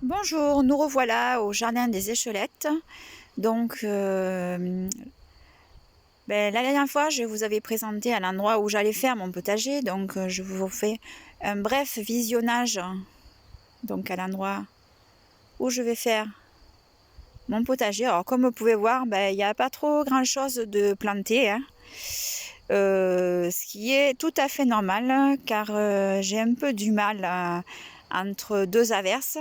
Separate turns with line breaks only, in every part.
Bonjour, nous revoilà au jardin des Échelettes. Donc, la dernière fois, je vous avais présenté à l'endroit où j'allais faire mon potager. Donc, je vous fais un bref visionnage donc à l'endroit où je vais faire mon potager. Alors, comme vous pouvez voir, il n'y a pas trop grand-chose de planté, hein. Ce qui est tout à fait normal, car j'ai un peu du mal entre deux averses.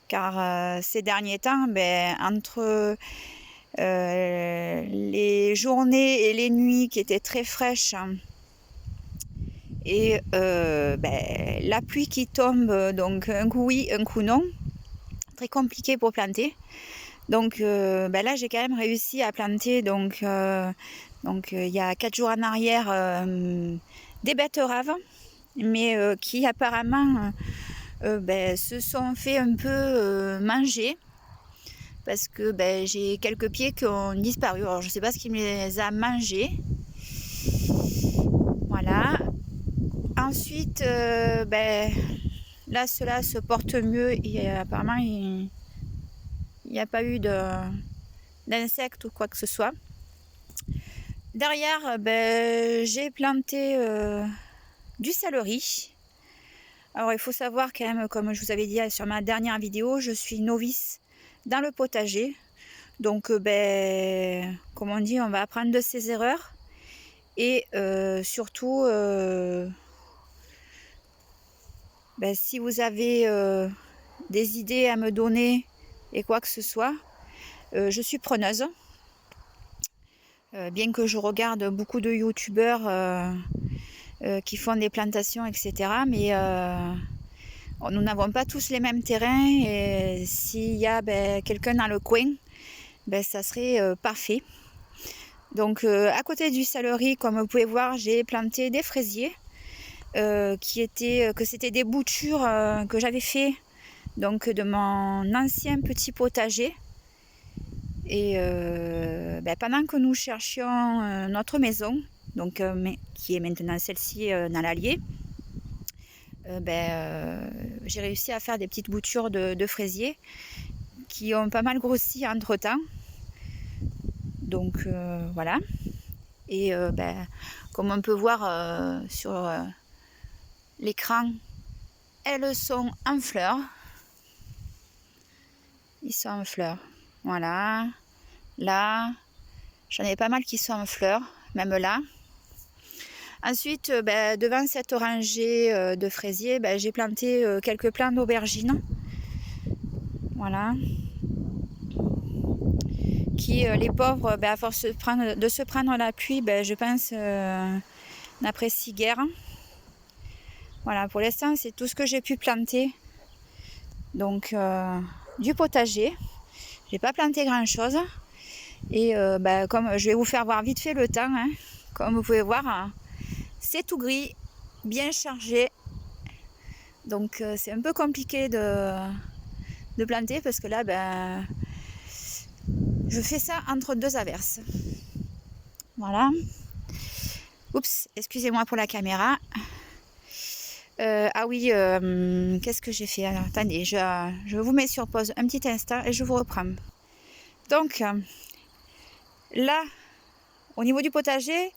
Car ces derniers temps, entre les journées et les nuits qui étaient très fraîches et la pluie qui tombe, donc un coup oui, un coup non, très compliqué pour planter. Donc là, j'ai quand même réussi à planter il y a 4 jours en arrière des betteraves, mais qui apparemment se sont fait un peu manger. Parce que j'ai quelques pieds qui ont disparu. Alors je ne sais pas ce qui me les a mangés. Voilà. Ensuite, là cela se porte mieux et apparemment il n'y a pas eu d'insectes ou quoi que ce soit. Derrière, j'ai planté du céleri. Alors il faut savoir quand même, comme je vous avais dit sur ma dernière vidéo, je suis novice dans le potager. Donc comme on dit, on va apprendre de ses erreurs. Et surtout, si vous avez des idées à me donner et quoi que ce soit, je suis preneuse. Bien que je regarde beaucoup de youtubeurs qui font des plantations, etc. Mais nous n'avons pas tous les mêmes terrains et s'il y a quelqu'un dans le coin, ça serait parfait. Donc à côté du céleri, comme vous pouvez voir, j'ai planté des fraisiers. Que c'était des boutures que j'avais fait donc de mon ancien petit potager. Et pendant que nous cherchions notre maison, donc qui est maintenant celle-ci dans l'Allier, j'ai réussi à faire des petites boutures de fraisiers qui ont pas mal grossi entre temps. Donc voilà. Et comme on peut voir sur l'écran, elles sont en fleurs. Ils sont en fleurs. Voilà. Là, j'en ai pas mal qui sont en fleurs, même là. Ensuite, devant cette rangée de fraisiers, j'ai planté quelques plants d'aubergines. Voilà. Qui, les pauvres, à force de se prendre la pluie, je pense, n'apprécient guère. Voilà, pour l'instant, c'est tout ce que j'ai pu planter. Donc, du potager. J'ai pas planté grand-chose. Et comme je vais vous faire voir vite fait le temps, hein, comme vous pouvez voir, c'est tout gris, bien chargé. Donc c'est un peu compliqué de planter parce que là, je fais ça entre deux averses. Voilà. Oups, excusez-moi pour la caméra. Ah oui, qu'est-ce que j'ai fait? Alors, attendez, je vous mets sur pause un petit instant et je vous reprends. Donc, là, au niveau du potager,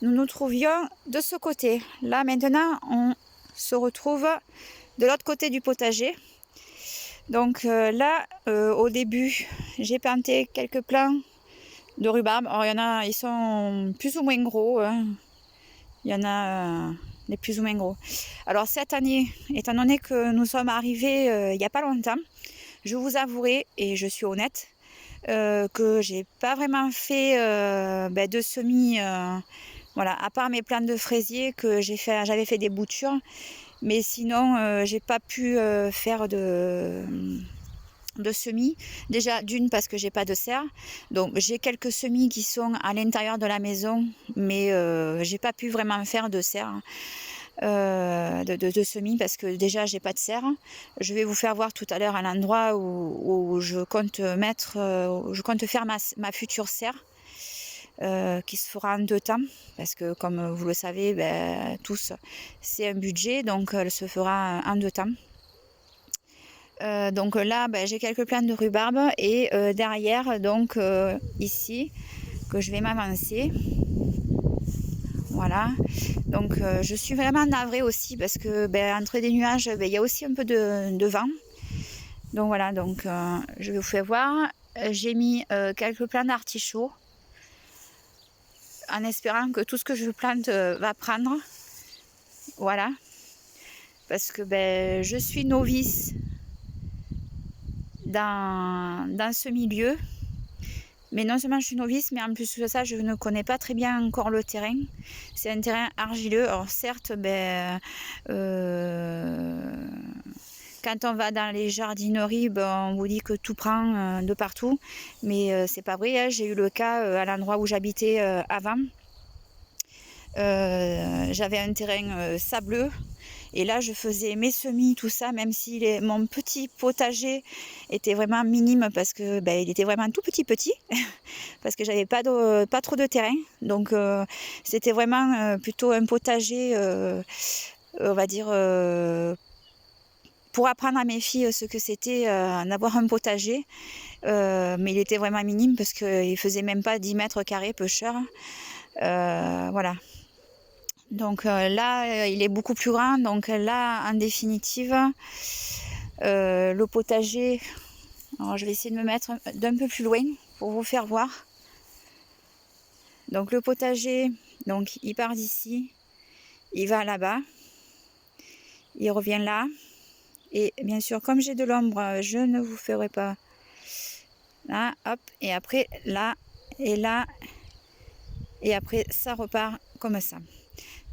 nous nous trouvions de ce côté. Là, maintenant, on se retrouve de l'autre côté du potager. Donc là, au début, j'ai planté quelques plants de rhubarbe. Alors, il y en a, ils sont plus ou moins gros. Hein. Il y en a des plus ou moins gros. Alors cette année, étant donné que nous sommes arrivés il n'y a pas longtemps, je vous avouerai, et je suis honnête, que j'ai pas vraiment fait de semis, voilà, à part mes plants de fraisier que j'avais fait des boutures, mais sinon j'ai pas pu faire de semis. Déjà d'une parce que j'ai pas de serre, donc j'ai quelques semis qui sont à l'intérieur de la maison, mais j'ai pas pu vraiment faire de serre. De semis parce que déjà j'ai pas de serre. Je vais vous faire voir tout à l'heure à l'endroit où je compte mettre, où je compte faire ma future serre qui se fera en 2 temps parce que comme vous le savez tous, c'est un budget, donc elle se fera en 2 temps. Donc là, ben, j'ai quelques plantes de rhubarbe et derrière, donc ici, que je vais m'avancer. Voilà. Donc je suis vraiment navrée aussi parce que ben, entre des nuages, ben, il y a aussi un peu de vent. Donc voilà, donc je vais vous faire voir. J'ai mis quelques plantes d'artichauts en espérant que tout ce que je plante va prendre. Voilà. Parce que ben, je suis novice dans ce milieu. Mais non seulement je suis novice, mais en plus de ça, je ne connais pas très bien encore le terrain. C'est un terrain argileux. Alors certes, ben, quand on va dans les jardineries, ben, on vous dit que tout prend de partout. Mais c'est pas vrai, hein. J'ai eu le cas à l'endroit où j'habitais avant. J'avais un terrain sableux. Et là, je faisais mes semis, tout ça, même si mon petit potager était vraiment minime parce que ben, il était vraiment tout petit, parce que j'avais pas trop de terrain. Donc c'était vraiment plutôt un potager, on va dire, pour apprendre à mes filles ce que c'était d'avoir un potager. Mais il était vraiment minime parce qu'il faisait même pas 10 mètres carrés, peu cher. Voilà. Donc là, il est beaucoup plus grand. Donc là, en définitive, le potager, alors je vais essayer de me mettre d'un peu plus loin pour vous faire voir. Donc le potager, donc il part d'ici, il va là-bas, il revient là. Et bien sûr, comme j'ai de l'ombre, je ne vous ferai pas là, hop, et après là, et là, et après ça repart comme ça.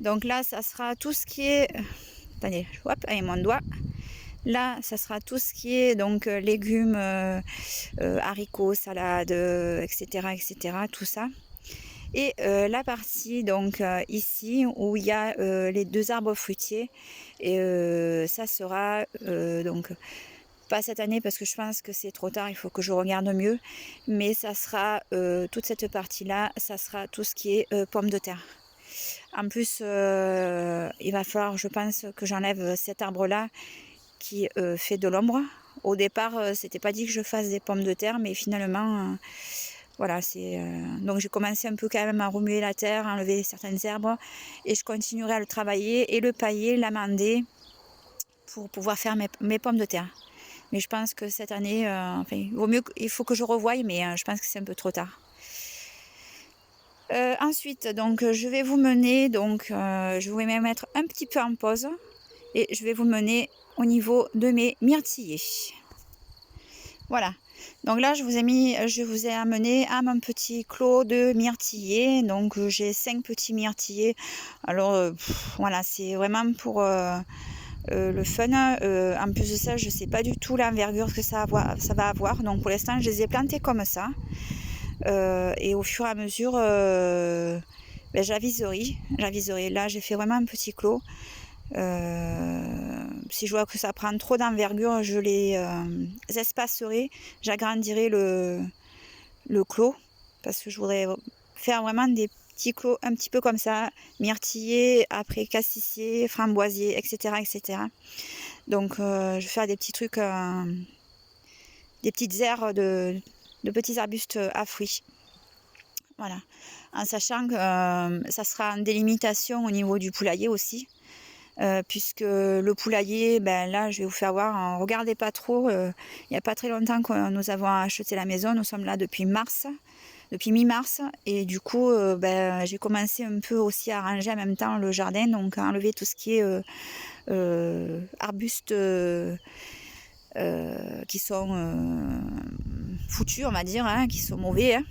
Donc là, ça sera tout ce qui est, attendez, hop, avec mon doigt. Là, ça sera tout ce qui est donc légumes, haricots, salades, etc., etc., tout ça. Et la partie donc ici où il y a les 2 arbres fruitiers, et ça sera donc pas cette année parce que je pense que c'est trop tard, il faut que je regarde mieux, mais ça sera toute cette partie-là, ça sera tout ce qui est pommes de terre. En plus, il va falloir, je pense, que j'enlève cet arbre-là qui fait de l'ombre. Au départ, c'était pas dit que je fasse des pommes de terre, mais finalement, voilà, donc j'ai commencé un peu quand même à remuer la terre, à enlever certaines herbes, et je continuerai à le travailler et le pailler, l'amender pour pouvoir faire mes pommes de terre. Mais je pense que cette année, enfin, il faut que je revoie, mais je pense que c'est un peu trop tard. Ensuite, donc je vais vous mener, donc je vais me mettre un petit peu en pause et je vais vous mener au niveau de mes myrtillers. Voilà. Donc là, je vous ai amené à mon petit clos de myrtillers. Donc j'ai 5 petits myrtillers. Alors voilà, c'est vraiment pour le fun. En plus de ça, je ne sais pas du tout l'envergure que ça va avoir. Donc pour l'instant, je les ai plantés comme ça. Et au fur et à mesure, ben, j'aviserai. Là, j'ai fait vraiment un petit clos. Si je vois que ça prend trop d'envergure, je les espacerai, j'agrandirai le clos parce que je voudrais faire vraiment des petits clos un petit peu comme ça, myrtillers, après cassissier, framboisier, etc., etc. Donc je vais faire des petits trucs, des petites aires de petits arbustes à fruits. Voilà, en sachant que ça sera en délimitation au niveau du poulailler aussi. Puisque le poulailler, ben là je vais vous faire voir, regardez pas trop, il n'y a pas très longtemps que nous avons acheté la maison, nous sommes là depuis mi-mars, et du coup ben, j'ai commencé un peu aussi à ranger en même temps le jardin, donc à enlever tout ce qui est arbustes qui sont foutus, on va dire, hein, qui sont mauvais, hein.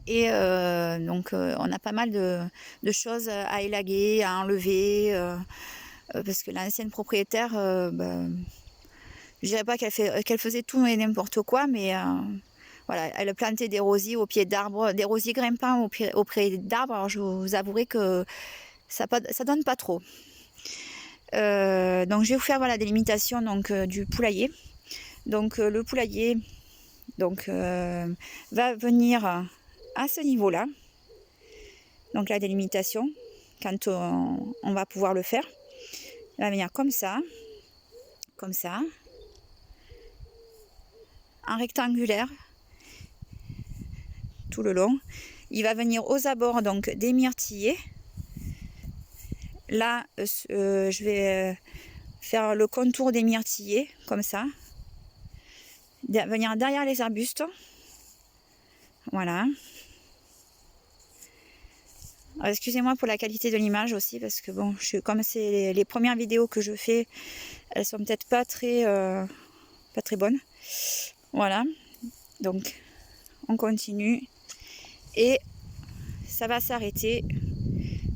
Et donc on a pas mal de choses à élaguer, à enlever, parce que l'ancienne propriétaire, ben, je dirais pas qu'elle faisait tout et n'importe quoi, mais voilà, elle plantait des rosiers au pied d'arbres, des rosiers grimpants au pied d'arbres. Alors je vous avouerai que ça donne pas trop. Donc je vais vous faire voilà, des limitations donc, du poulailler. Donc le poulailler donc, va venir à ce niveau-là. Donc la délimitation, quand on va pouvoir le faire, il va venir comme ça, en rectangulaire tout le long. Il va venir aux abords donc des myrtillers. Là, je vais faire le contour des myrtillers comme ça, venir derrière les arbustes. Voilà. Excusez-moi pour la qualité de l'image aussi, parce que bon, comme c'est les premières vidéos que je fais, elles sont peut-être pas très bonnes. Voilà. Donc, on continue et ça va s'arrêter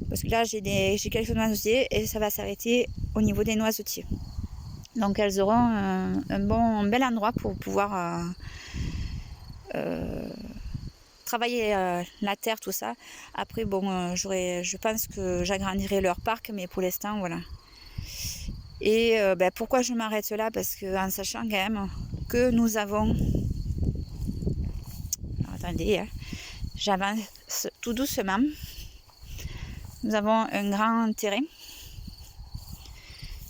parce que là j'ai quelques noisetiers et ça va s'arrêter au niveau des noisetiers. Donc elles auront un bel endroit pour pouvoir travailler la terre, tout ça. Après bon, je pense que j'agrandirai leur parc, mais pour l'instant voilà. Et pourquoi je m'arrête là? Parce que en sachant quand même que nous avons... Alors, attendez, hein. J'avance tout doucement. Nous avons un grand terrain.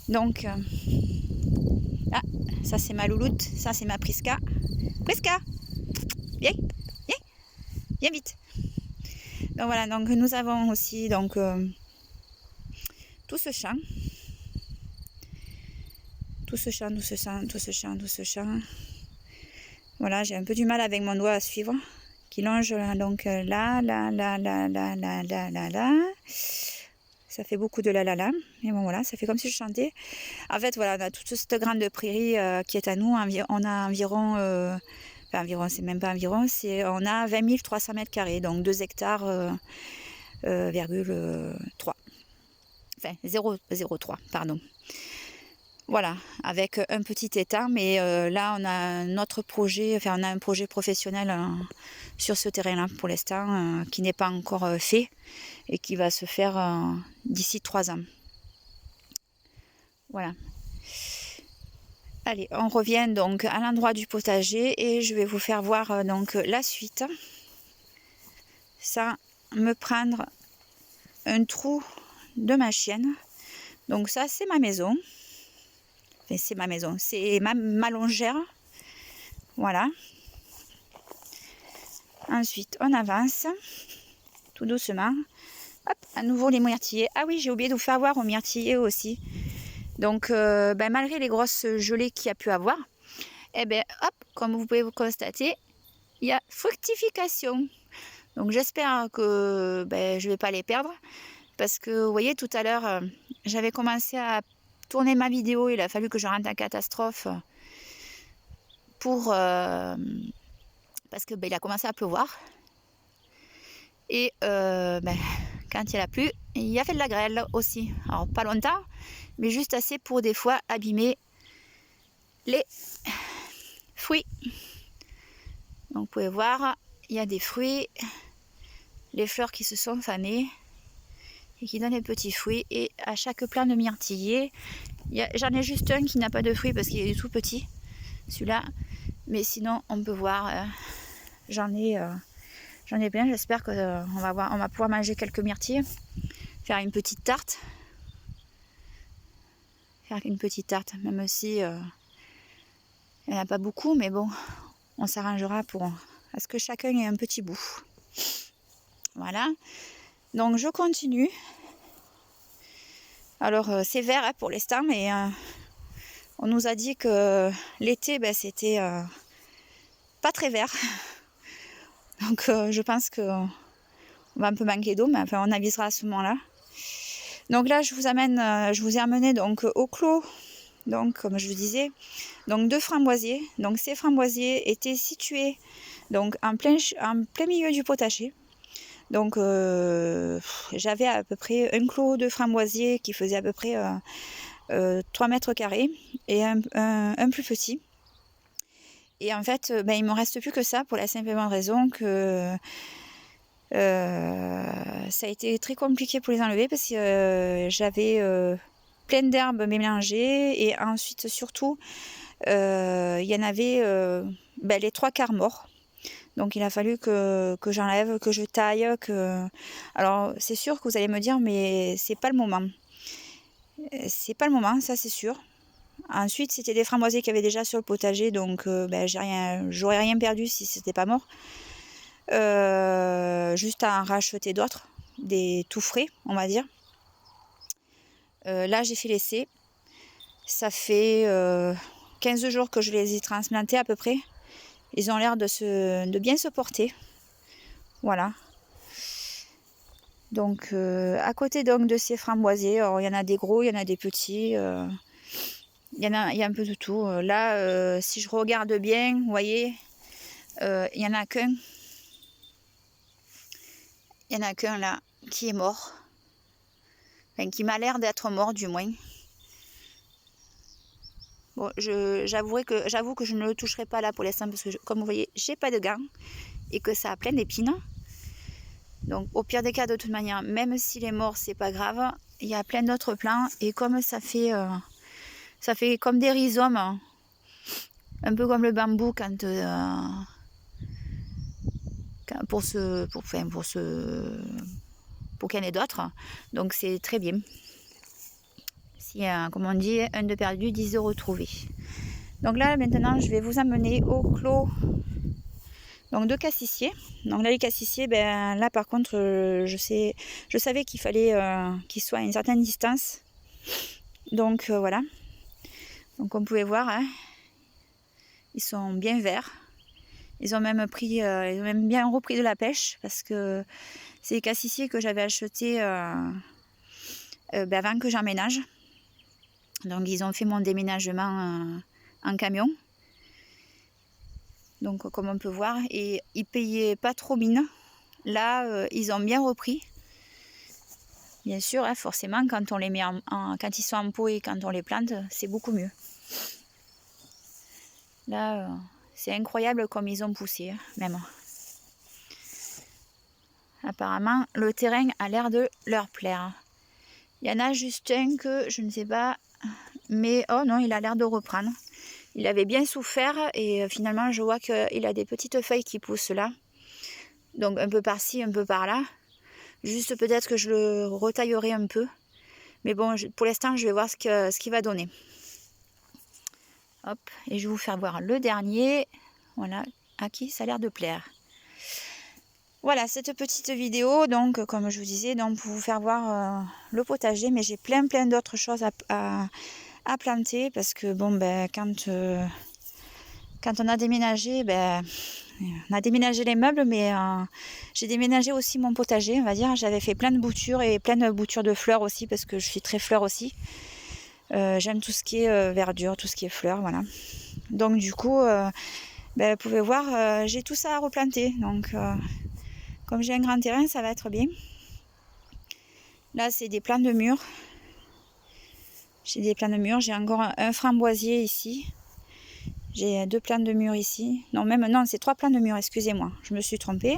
Donc, ah, ça c'est ma louloute, ça c'est ma Prisca. Prisca, viens, viens, viens vite. Donc voilà, donc nous avons aussi donc tout ce champ. Tout ce champ. Voilà, j'ai un peu du mal avec mon doigt à suivre. Qui longe donc là. Ça fait beaucoup de là. Mais bon voilà, ça fait comme si je chantais. En fait voilà, on a toute cette grande prairie qui est à nous. On a environ, c'est même pas environ, on a 20 300 mètres carrés, donc 2 hectares, 3. Enfin 0,03, pardon. Voilà, avec un petit étang, mais là on a notre projet, on a un projet professionnel sur ce terrain-là pour l'instant qui n'est pas encore fait et qui va se faire d'ici 3 ans. Voilà. Allez, on revient donc à l'endroit du potager et je vais vous faire voir donc la suite sans me prendre un trou de ma chienne. Donc ça c'est ma maison. C'est ma maison, c'est ma longère. Voilà. Ensuite, on avance tout doucement. Hop, à nouveau les myrtillers. Ah oui, j'ai oublié de vous faire voir aux myrtillers aussi. Donc, malgré les grosses gelées qu'il y a pu avoir, hop, comme vous pouvez vous constater, il y a fructification. Donc, j'espère que je ne vais pas les perdre. Parce que, vous voyez, tout à l'heure, j'avais commencé à tourner ma vidéo, il a fallu que je rentre en catastrophe parce que il a commencé à pleuvoir et quand il a plu, il y a fait de la grêle aussi. Alors pas longtemps, mais juste assez pour des fois abîmer les fruits. Donc vous pouvez voir, il y a des fruits, les fleurs qui se sont fanées et qui donnent des petits fruits, et à chaque plant de myrtiller, j'en ai juste un qui n'a pas de fruits parce qu'il est tout petit, celui-là, mais sinon on peut voir, j'en ai plein. J'espère qu'on on va pouvoir manger quelques myrtilles, faire une petite tarte, même si il n'y en a pas beaucoup, mais bon, on s'arrangera à ce que chacun ait un petit bout. Voilà. Donc je continue. Alors c'est vert pour l'instant, mais on nous a dit que l'été c'était pas très vert. Donc je pense qu'on va un peu manquer d'eau, mais enfin on avisera à ce moment-là. Donc là je vous ai amené donc au clos, donc comme je vous disais, donc 2 framboisiers. Donc ces framboisiers étaient situés donc en plein milieu du potager. Donc j'avais à peu près un clos de framboisiers qui faisait à peu près 3 mètres carrés et un plus petit. Et en fait, il ne me reste plus que ça pour la simple raison que ça a été très compliqué pour les enlever parce que j'avais plein d'herbes mélangées et ensuite surtout il y en avait les 3/4 morts. Donc il a fallu que j'enlève, que je taille, Alors c'est sûr que vous allez me dire, mais c'est pas le moment. C'est pas le moment, ça c'est sûr. Ensuite, c'était des framboisiers qu'il y avait déjà sur le potager, donc j'aurais rien perdu si c'était pas mort. Juste à en racheter d'autres, des tout frais, on va dire. Là, j'ai fait l'essai. Ça fait 15 jours que je les ai transplantés à peu près. Ils ont l'air de bien se porter. Voilà. Donc, à côté donc de ces framboisiers, il y en a des gros, il y en a des petits. Il y a un peu de tout. Là, si je regarde bien, vous voyez, il n'y en a qu'un. Il y en a qu'un là qui est mort. Enfin, qui m'a l'air d'être mort du moins. Bon, j'avoue que je ne le toucherai pas là pour l'instant parce que, comme vous voyez, j'ai pas de gants et que ça a plein d'épines. Donc, au pire des cas, de toute manière, même s'il est mort, c'est pas grave. Il y a plein d'autres plants et comme ça fait comme des rhizomes, un peu comme le bambou pour qu'il y en ait d'autres. Donc, c'est très bien. Si, comme on dit, un de perdu, 10 de retrouvé. Donc là, maintenant, je vais vous amener au clos donc de cassissier. Donc là, les cassissiers, là par contre, je savais qu'il fallait qu'ils soient à une certaine distance. Donc voilà. Donc on pouvait voir, hein, ils sont bien verts. Ils ont même bien repris de la pêche parce que c'est les cassissiers que j'avais achetés avant que j'emménage. Donc ils ont fait mon déménagement en camion. Donc comme on peut voir, et ils payaient pas trop mine. Là, ils ont bien repris. Bien sûr, hein, forcément, quand on les met quand ils sont en pot et quand on les plante, c'est beaucoup mieux. Là, c'est incroyable comme ils ont poussé, même. Apparemment, le terrain a l'air de leur plaire. Il y en a juste un que je ne sais pas, mais oh non, il a l'air de reprendre. Il avait bien souffert et finalement, je vois qu'il a des petites feuilles qui poussent là. Donc un peu par-ci, un peu par-là. Juste peut-être que je le retaillerai un peu. Mais bon, pour l'instant, je vais voir ce qu'il va donner. Hop, et je vais vous faire voir le dernier. Voilà, à qui ça a l'air de plaire. Voilà, cette petite vidéo, donc, comme je vous disais, donc, pour vous faire voir le potager. Mais j'ai plein d'autres choses à planter. Parce que, bon, quand on a déménagé, on a déménagé les meubles, mais j'ai déménagé aussi mon potager, on va dire. J'avais fait plein de boutures et plein de boutures de fleurs aussi, parce que je suis très fleur aussi. J'aime tout ce qui est verdure, tout ce qui est fleurs, voilà. Donc du coup, vous pouvez voir, j'ai tout ça à replanter. Donc comme j'ai un grand terrain, ça va être bien. Là, c'est des plants de mûres. J'ai des plants de mûres. J'ai encore un framboisier ici. J'ai 2 plants de mûres ici. Non, c'est 3 plants de mûres, excusez-moi. Je me suis trompée.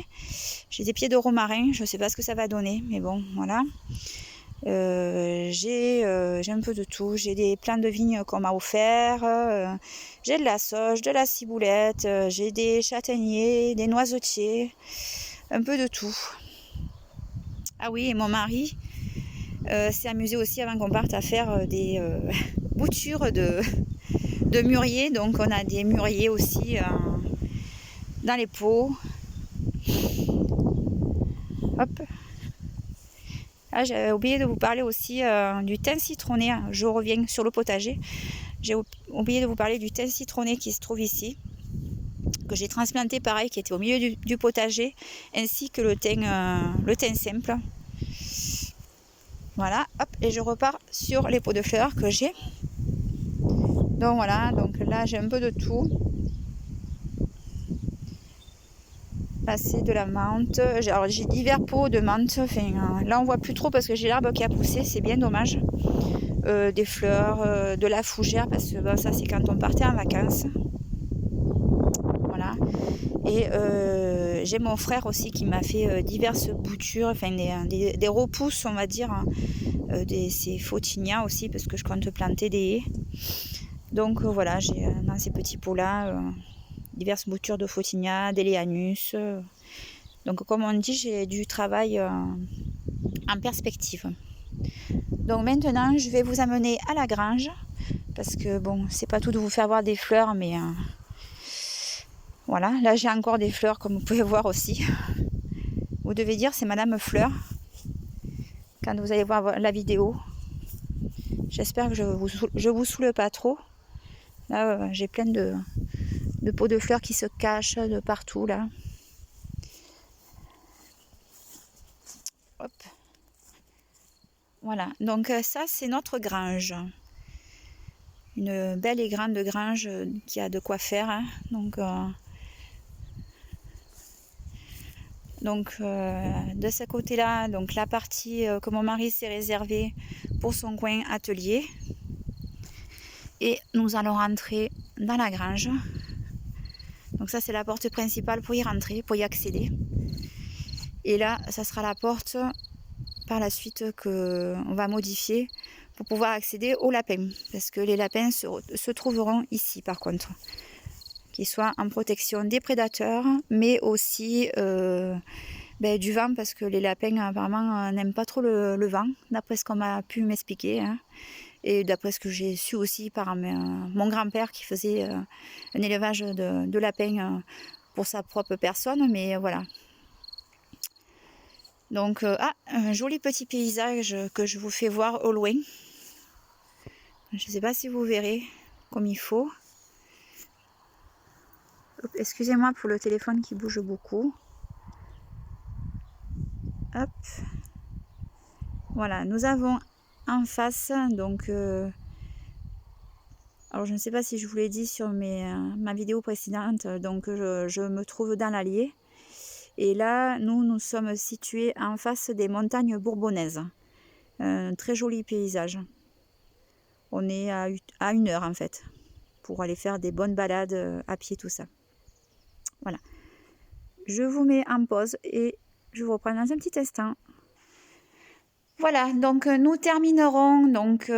J'ai des pieds de romarin. Je ne sais pas ce que ça va donner, mais bon, voilà. J'ai un peu de tout. J'ai des plants de vigne qu'on m'a offert. J'ai de la sauge, de la ciboulette. J'ai des châtaigniers, des noisetiers. Un peu de tout. Ah oui, et mon mari s'est amusé aussi avant qu'on parte à faire des boutures de mûriers. Donc on a des mûriers aussi dans les pots. Hop. Ah, j'avais oublié de vous parler aussi du thym citronné. Je reviens sur le potager. J'ai oublié de vous parler du thym citronné qui se trouve ici, que j'ai transplanté pareil, qui était au milieu du potager, ainsi que le thym simple. Voilà, hop, et je repars sur les pots de fleurs que j'ai. Donc voilà, donc là j'ai un peu de tout. Là c'est de la menthe. Alors j'ai divers pots de menthe. Enfin, là on voit plus trop parce que j'ai l'arbre qui a poussé, c'est bien dommage. Des fleurs, de la fougère parce que ça c'est quand on partait en vacances. Voilà. Et j'ai mon frère aussi qui m'a fait diverses boutures, enfin des repousses on va dire, hein, ces photinia aussi parce que je compte planter des haies. Donc voilà, j'ai dans ces petits pots là diverses boutures de photinia, d'éléanus. Donc comme on dit, j'ai du travail en perspective. Donc maintenant je vais vous amener à la grange parce que bon, c'est pas tout de vous faire voir des fleurs, mais voilà, là j'ai encore des fleurs comme vous pouvez voir aussi. Vous devez dire c'est Madame Fleur quand vous allez voir la vidéo. J'espère que je vous saoule pas trop. Là j'ai plein de pots de fleurs qui se cachent de partout là. Hop. Voilà, donc ça c'est notre grange. Une belle et grande grange qui a de quoi faire. Hein. Donc de ce côté-là, donc la partie que mon mari s'est réservée pour son coin atelier. Et nous allons rentrer dans la grange. Donc ça c'est la porte principale pour y rentrer, pour y accéder. Et là, ça sera la porte par la suite qu'on va modifier pour pouvoir accéder aux lapins. Parce que les lapins se trouveront ici par contre. Qu'ils soient en protection des prédateurs, mais aussi du vent, parce que les lapins apparemment n'aiment pas trop le vent, d'après ce qu'on m'a pu m'expliquer. Hein. Et d'après ce que j'ai su aussi par mon grand-père qui faisait un élevage de lapins pour sa propre personne, mais voilà. Donc, un joli petit paysage que je vous fais voir au loin. Je ne sais pas si vous verrez comme il faut. Excusez-moi pour le téléphone qui bouge beaucoup. Hop. Voilà, nous avons en face, donc... alors, je ne sais pas si je vous l'ai dit sur ma vidéo précédente, donc je me trouve dans l'Allier. Et là, nous sommes situés en face des montagnes bourbonnaises. Un très joli paysage. On est à 1 heure en fait, pour aller faire des bonnes balades à pied, tout ça. Voilà. Je vous mets en pause et je vous reprends dans un petit instant. Voilà, donc nous terminerons donc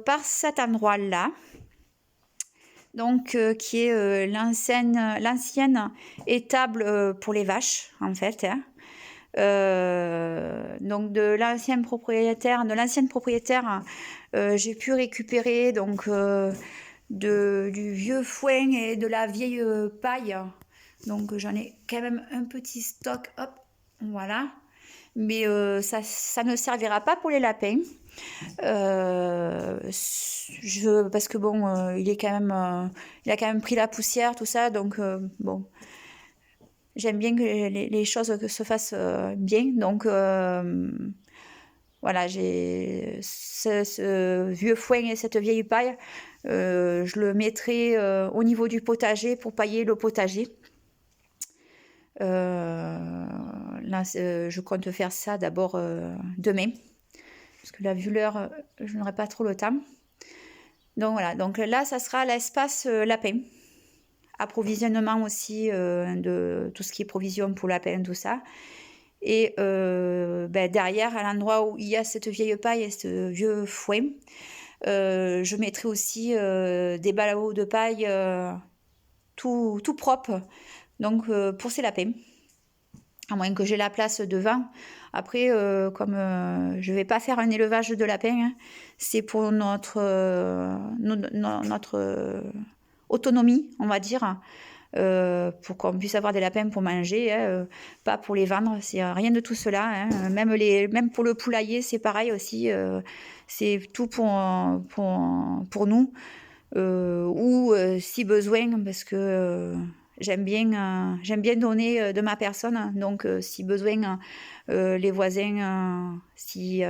par cet endroit-là. Donc qui est l'ancienne étable pour les vaches en fait. Hein. Donc de l'ancienne propriétaire, j'ai pu récupérer donc du vieux foin et de la vieille paille. Donc j'en ai quand même un petit stock, hop, voilà. Mais ça ne servira pas pour les lapins. Parce que bon, il a quand même pris la poussière, tout ça, donc bon. J'aime bien que les choses se fassent bien, donc voilà, j'ai ce vieux foin et cette vieille paille, je le mettrai au niveau du potager pour pailler le potager. Là, je compte faire ça d'abord demain, parce que là, vu l'heure, je n'aurai pas trop le temps. Donc voilà, donc là, ça sera l'espace lapin. Approvisionnement aussi de tout ce qui est provision pour lapin, tout ça. Et derrière, à l'endroit où il y a cette vieille paille et ce vieux foin, je mettrai aussi des ballots de paille tout propres, donc pour ces lapins. À moins que j'ai la place devant. Après, comme je ne vais pas faire un élevage de lapins, hein, c'est pour notre autonomie, on va dire, pour qu'on puisse avoir des lapins pour manger, hein, pas pour les vendre, c'est rien de tout cela. Hein. Même pour le poulailler, c'est pareil aussi, c'est tout pour nous, ou si besoin, parce que j'aime bien donner de ma personne, donc si besoin, les voisins, si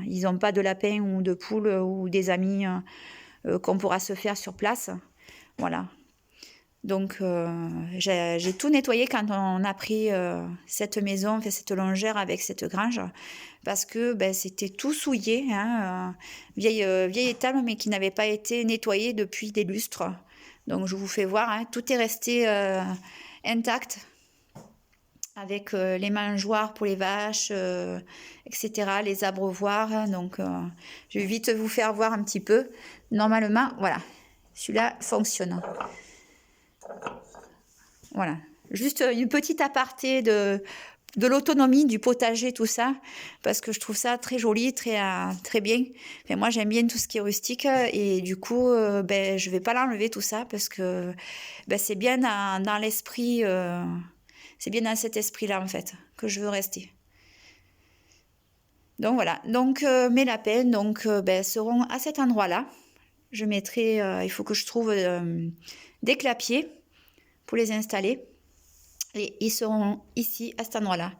ils n'ont pas de lapin ou de poule ou des amis qu'on pourra se faire sur place, voilà. Donc j'ai tout nettoyé quand on a pris cette maison, cette longère avec cette grange, parce que c'était tout souillé, hein, vieille étable, mais qui n'avait pas été nettoyée depuis des lustres. Donc je vous fais voir, hein, tout est resté intact, avec les mangeoires pour les vaches, etc., les abreuvoirs. Donc je vais vite vous faire voir un petit peu. Normalement, voilà, celui-là fonctionne. Voilà, juste une petite aparté de l'autonomie du potager, tout ça, parce que je trouve ça très joli, très bien. Enfin, moi, j'aime bien tout ce qui est rustique et du coup, ben, je vais pas l'enlever tout ça parce que ben, c'est bien dans l'esprit, c'est bien dans cet esprit-là en fait que je veux rester. Donc voilà, donc mes lapins donc, ben, seront à cet endroit-là. Je mettrai, il faut que je trouve des clapiers pour les installer. Et ils seront ici, à cet endroit-là.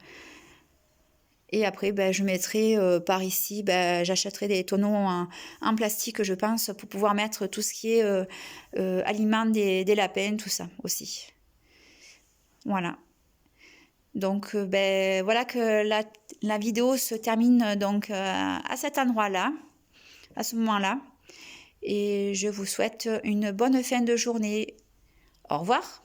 Et après, ben, je mettrai par ici, ben, j'achèterai des tonneaux en plastique, je pense, pour pouvoir mettre tout ce qui est aliments des lapins, tout ça aussi. Voilà. Donc, ben, voilà que la vidéo se termine donc à cet endroit-là, à ce moment-là. Et je vous souhaite une bonne fin de journée. Au revoir.